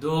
2,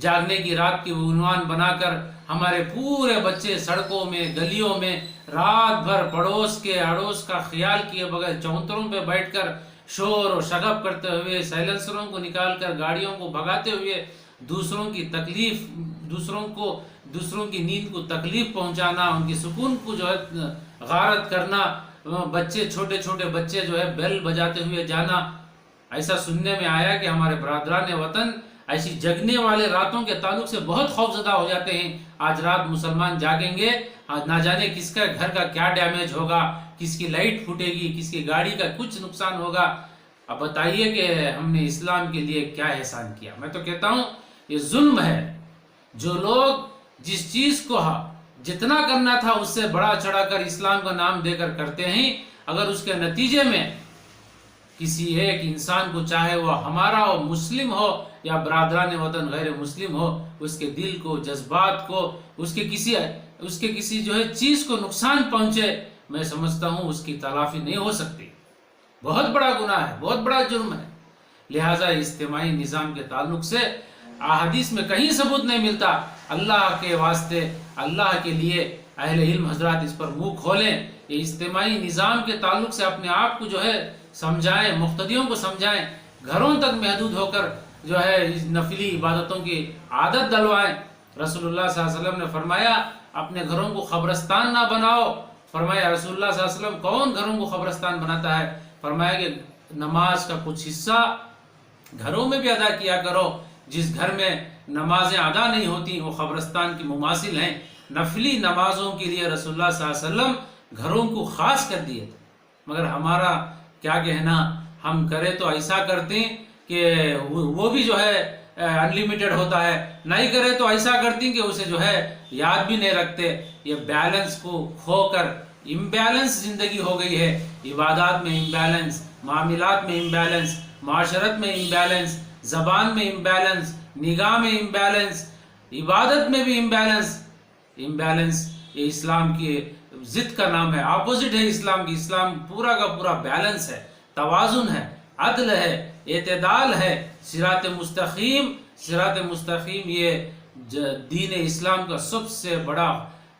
جاگنے کی رات کی عنوان بنا کر ہمارے پورے بچے سڑکوں میں گلیوں میں رات بھر پڑوس کے اڑوس کا خیال کیے بغیر چوتروں پہ بیٹھ کر شور و شغب کرتے ہوئے سائلنسروں کو نکال کر گاڑیوں کو بھگاتے ہوئے دوسروں کی تکلیف دوسروں کی نیند کو تکلیف پہنچانا، ان کی سکون کو جو ہے غارت کرنا، بچے چھوٹے چھوٹے بچے جو ہے بیل بجاتے ہوئے جانا. ایسا سننے میں آیا کہ ہمارے برادران وطن ایسی جگنے والے راتوں کے تعلق سے بہت خوفزدہ ہو جاتے ہیں. آج رات مسلمان جاگیں گے، نہ جانے کس کا گھر کا کیا ڈیمیج ہوگا، کس کی لائٹ پھوٹے گی، کس کی گاڑی کا کچھ نقصان ہوگا. اب بتائیے کہ ہم نے اسلام کے لیے کیا احسان کیا. میں تو کہتا ہوں یہ ظلم ہے. جو لوگ جس چیز کو جتنا کرنا تھا اس سے بڑا چڑھا کر اسلام کا نام دے کر کرتے ہیں، اگر اس کے نتیجے میں کسی ایک انسان کو، چاہے وہ ہمارا ہو، مسلم ہو یا برادران وطن غیر مسلم ہو، اس کے دل کو، جذبات کو، اس کے کسی جو ہے چیز کو نقصان پہنچے، میں سمجھتا ہوں اس کی تلافی نہیں ہو سکتی. بہت بڑا گناہ ہے، بہت بڑا جرم ہے. لہٰذا اجتماعی نظام کے تعلق سے احادیث میں کہیں ثبوت نہیں ملتا. اللہ کے واسطے، اللہ کے لیے اہل علم حضرات اس پر منہ کھولیں. یہ اجتماعی نظام کے تعلق سے اپنے آپ کو جو ہے سمجھائیں، مقتدیوں کو سمجھائیں، گھروں تک محدود ہو کر جو ہے نفلی عبادتوں کی عادت ڈلوائیں. رسول اللہ صلی اللہ علیہ وسلم نے فرمایا اپنے گھروں کو قبرستان نہ بناؤ. فرمایا رسول اللہ صلی اللہ علیہ وسلم کون گھروں کو قبرستان بناتا ہے؟ فرمایا کہ نماز کا کچھ حصہ گھروں میں بھی ادا کیا کرو. جس گھر میں نمازیں ادا نہیں ہوتی وہ قبرستان کی مماثل ہیں. نفلی نمازوں کے لیے رسول اللہ صلی اللہ علیہ وسلم گھروں کو خاص کر دیے تھے. مگر ہمارا کیا کہنا، ہم کرے تو ایسا کرتے ہیں کہ وہ بھی جو ہے انلیمیٹڈ ہوتا ہے، نہیں کرے تو ایسا کرتے ہیں کہ اسے جو ہے یاد بھی نہیں رکھتے. یہ بیلنس کو کھو کر امبیلنس زندگی ہو گئی ہے. عبادات میں امبیلنس، معاملات میں امبیلنس، معاشرت میں امبیلنس، زبان میں امبیلنس، نگاہ میں امبیلنس، عبادت میں بھی امبیلنس. یہ اسلام کی ضد کا نام ہے، اپوزٹ ہے اسلام کی. اسلام پورا کا پورا بیلنس ہے، توازن ہے، عدل ہے، اعتدال ہے. صراط مستقیم یہ دین اسلام کا سب سے بڑا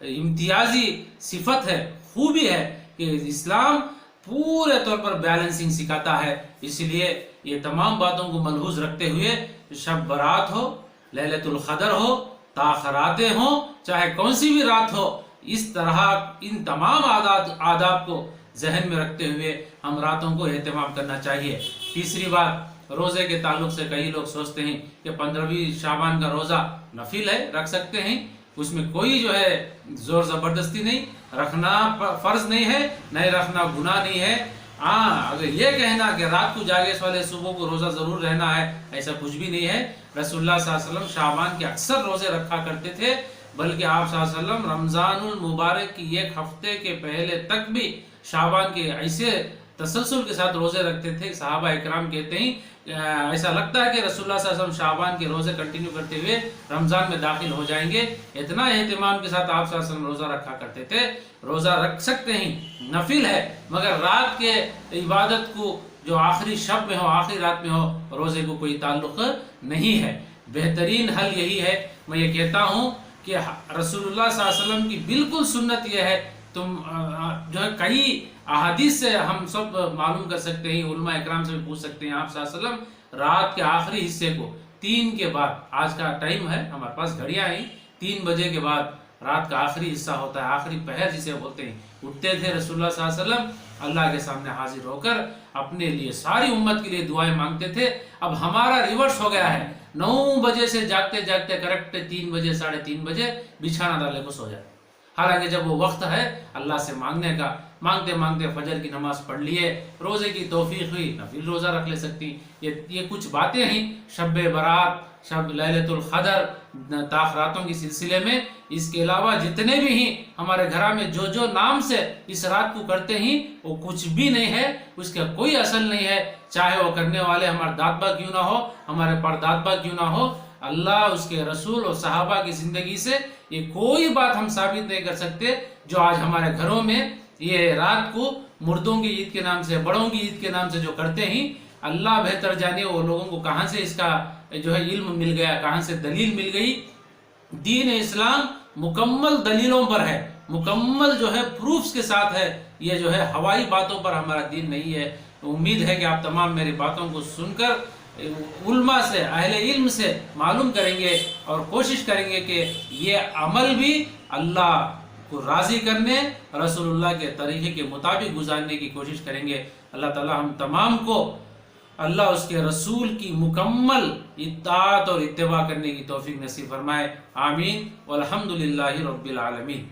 امتیازی صفت ہے، خوبی ہے کہ اسلام پورے طور پر بیلنسنگ سکھاتا ہے. اس لیے یہ تمام باتوں کو ملحوظ رکھتے ہوئے شب برات ہو، لیلۃ القدر ہو، تاخراتیں ہوں، چاہے کون سی بھی رات ہو، اس طرح ان تمام آداب کو ذہن میں رکھتے ہوئے ہم راتوں کو اہتمام کرنا چاہیے. تیسری بات، روزے کے تعلق سے کئی لوگ سوچتے ہیں کہ 15ویں شعبان کا روزہ نفل ہے، رکھ سکتے ہیں، اس میں کوئی جو ہے زور زبردستی نہیں، رکھنا فرض نہیں ہے، نہیں رکھنا گناہ نہیں ہے. اگر یہ کہنا کہ رات کو جاگے والے صبح کو روزہ ضرور رہنا ہے، ایسا کچھ بھی نہیں ہے. رسول اللہ صلی اللہ علیہ وسلم شعبان کے اکثر روزے رکھا کرتے تھے، بلکہ آپ صلی اللہ علیہ وسلم رمضان المبارک کی ایک ہفتے کے پہلے تک بھی شعبان کے ایسے تسلسل کے ساتھ روزے رکھتے تھے. صحابہ اکرام کہتے ہیں ایسا لگتا ہے کہ رسول اللہ صلی اللہ علیہ وسلم شعبان کے روزے کنٹینیو کرتے ہوئے رمضان میں داخل ہو جائیں گے. اتنا اہتمام کے ساتھ آپ صلی اللہ علیہ وسلم روزہ رکھا کرتے تھے. روزہ رکھ سکتے ہیں، نفل ہے، مگر رات کے عبادت کو جو آخری شب میں ہو، آخری رات میں ہو، روزے کو کوئی تعلق نہیں ہے. بہترین حل یہی ہے. میں یہ کہتا ہوں کہ رسول اللہ صلی اللہ علیہ وسلم کی بالکل سنت یہ ہے. تم جو ہے کئی احادیث سے ہم سب معلوم کر سکتے ہیں، علماء اکرام سے بھی پوچھ سکتے ہیں. آپ صلی اللہ علیہ وسلم رات کے آخری حصے کو 3 کے بعد، آج کا ٹائم ہے، ہمارے پاس گھڑیاں ہیں، 3 بجے کے بعد رات کا آخری حصہ ہوتا ہے، آخری پہر جسے بولتے ہیں، اٹھتے تھے رسول اللہ صلی اللہ علیہ وسلم، اللہ کے سامنے حاضر ہو کر اپنے لیے، ساری امت کے لیے دعائیں مانگتے تھے. اب ہمارا ریورس ہو گیا ہے، 9 بجے سے جاگتے جاگتے کریکٹ 3 بجے 3:30 بجے بچھانا ڈالے کو سو جاتے. حالانکہ جب وہ وقت ہے اللہ سے مانگنے کا، مانگتے مانگتے فجر کی نماز پڑھ لیے، روزے کی توفیق ہوئی، نفل روزہ رکھ لے سکتی. یہ کچھ باتیں ہیں شب برات، شب لیلۃ القدر، تاخراتوں کے سلسلے میں. اس کے علاوہ جتنے بھی ہیں ہمارے گھر میں جو نام سے اس رات کو کرتے ہیں وہ کچھ بھی نہیں ہے، اس کا کوئی اصل نہیں ہے. چاہے وہ کرنے والے ہمارے دادبا کیوں نہ ہو، ہمارے پردادبا کیوں نہ ہو، اللہ، اس کے رسول اور صحابہ کی زندگی سے یہ کوئی بات ہم ثابت نہیں کر سکتے. جو آج ہمارے گھروں میں یہ رات کو مردوں کی عید کے نام سے، بڑوں کی عید کے نام سے جو کرتے ہیں، اللہ بہتر جانے وہ لوگوں کو کہاں سے اس کا جو ہے علم مل گیا، کہاں سے دلیل مل گئی۔ دین اسلام مکمل دلیلوں پر ہے، مکمل جو ہے پروفز کے ساتھ ہے، یہ جو ہے ہوائی باتوں پر ہمارا دین نہیں ہے۔ امید ہے کہ آپ تمام میری باتوں کو سن کر علماء سے، اہل علم سے معلوم کریں گے اور کوشش کریں گے کہ یہ عمل بھی اللہ کو راضی کرنے، رسول اللہ کے طریقے کے مطابق گزارنے کی کوشش کریں گے۔ اللہ تعالی ہم تمام کو اللہ اس کے رسول کی مکمل اطاعت اور اتباع کرنے کی توفیق نصیب فرمائے، آمین والحمدللہ رب العالمین۔